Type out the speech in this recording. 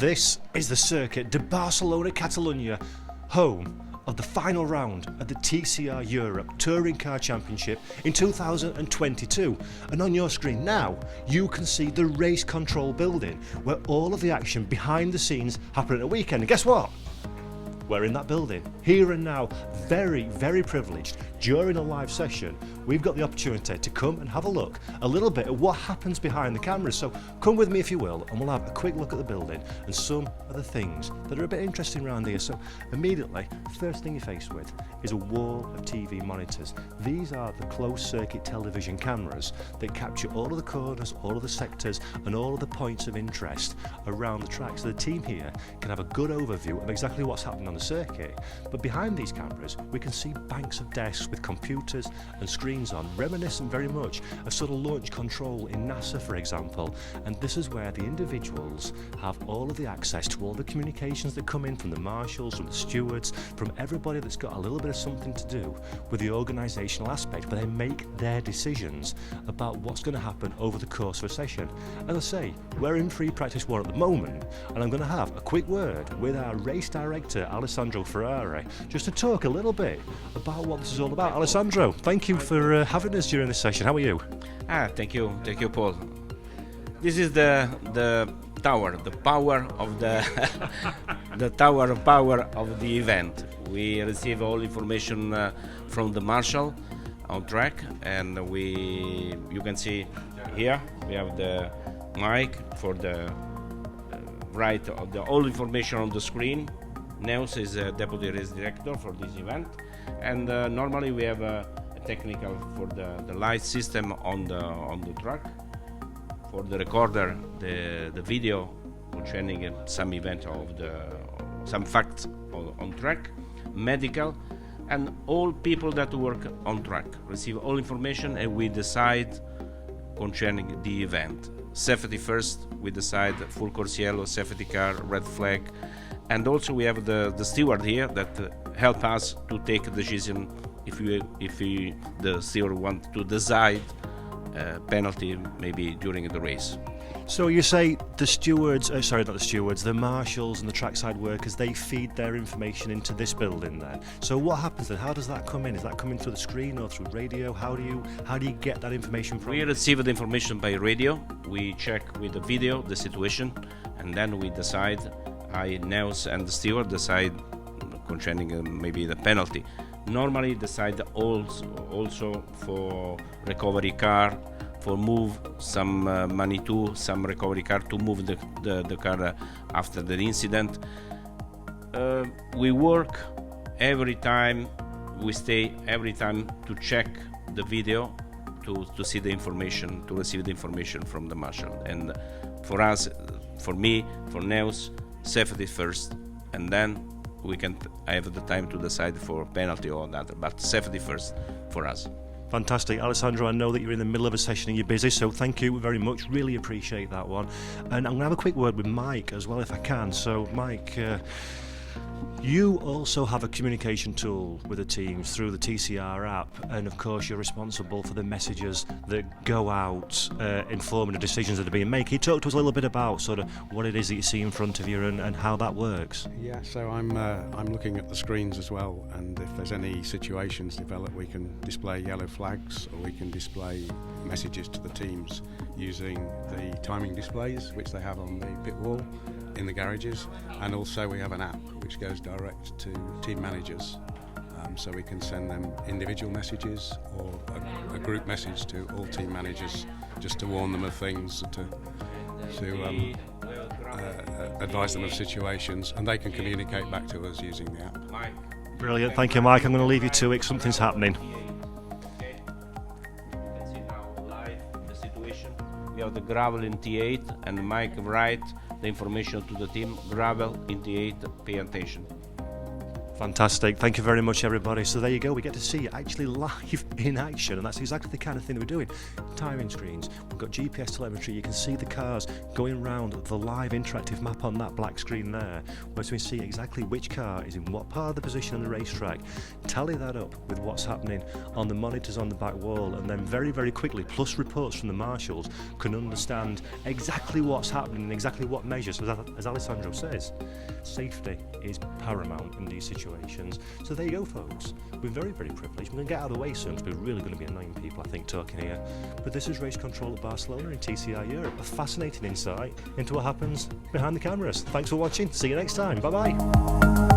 This is the circuit de Barcelona Catalunya, home of the final round of the TCR Europe Touring Car Championship in 2022. And on your screen now, you can see the race control building where all of the action behind the scenes happen at a weekend. And guess what? We're in that building, here and now, very, very privileged. During a live session, we've got the opportunity to come and have a look a little bit at what happens behind the cameras. So come with me if you will, and we'll have a quick look at the building and some of the things that are a bit interesting around here. So immediately, first thing you're faced with is a wall of TV monitors. These are the closed circuit television cameras that capture all of the corners, all of the sectors, and all of the points of interest around the track. So the team here can have a good overview of exactly what's happening on the circuit. But behind these cameras, we can see banks of desks with computers and screens on, reminiscent very much of sort of launch control in NASA, for example. And this is where the individuals have all of the access to all the communications that come in from the marshals, from the stewards, from everybody that's got a little bit of something to do with the organisational aspect, where they make their decisions about what's going to happen over the course of a session. As I say, we're in free practice one at the moment, and I'm going to have a quick word with our race director, Alessandro Ferrari, just to talk a little bit about what this is all about. Alessandro, thank you for having us during this session. How are you? Thank you, Paul. This is the tower, the power of the the tower of power of the event. We receive all information from the marshal on track, and you can see here we have the mic for the right of the all information on the screen. Neus is a deputy race director for this event, and normally we have a technical for the light system on the truck, for the recorder, the video concerning some event of some facts on track, medical, and all people that work on track receive all information, and we decide concerning the event. Safety first, we decide full course yellow, safety car, red flag, and also we have the steward here that help us to take a decision if the steward want to decide penalty maybe during the race. So you say the stewards, the marshals and the trackside workers, they feed their information into this building then. So what happens then? How does that come in? Is that coming through the screen or through radio? How do you get that information from? We receive the information by radio. We check with the video the situation, and then we decide. Neus and the steward decide concerning maybe the penalty. Normally decide also for recovery car, for move some money to some recovery car to move the car after the incident. We work every time, we stay every time to check the video to see the information, to receive the information from the marshal. And for us, for me, for Neus, safety first, and then we can have the time to decide for penalty or that, but safety first for us. Fantastic. Alessandro, I know that you're in the middle of a session and you're busy, so thank you very much. Really appreciate that one. And I'm going to have a quick word with Mike as well if I can. So Mike, you also have a communication tool with the teams through the TCR app, and of course you're responsible for the messages that go out informing the decisions that are being made. Can you talk to us a little bit about sort of what it is that you see in front of you and how that works? Yeah, so I'm looking at the screens as well, and if there's any situations develop, we can display yellow flags or we can display messages to the teams using the timing displays which they have on the pit wall in the garages, and also we have an app which goes direct to team managers, so we can send them individual messages or a group message to all team managers just to warn them of things, to advise them of situations, and they can communicate back to us using the app. Brilliant, thank you Mike. I'm going to leave you to it, something's happening. We have the gravel in T8 and Mike write the information to the team, gravel in T8, pay attention. Fantastic. Thank you very much, everybody. So there you go. We get to see it actually live in action, and that's exactly the kind of thing that we're doing. Timing screens. We've got GPS telemetry. You can see the cars going around the live interactive map on that black screen there, where we see exactly which car is in what part of the position on the racetrack. Tally that up with what's happening on the monitors on the back wall, and then very, very quickly, plus reports from the marshals, can understand exactly what's happening and exactly what measures. As Alessandro says, safety is paramount in these situations. So there you go, folks. We're very, very privileged. We're going to get out of the way soon because we're really going to be annoying people, I think, talking here. But this is Race Control at Barcelona in TCR Europe. A fascinating insight into what happens behind the cameras. Thanks for watching. See you next time. Bye-bye.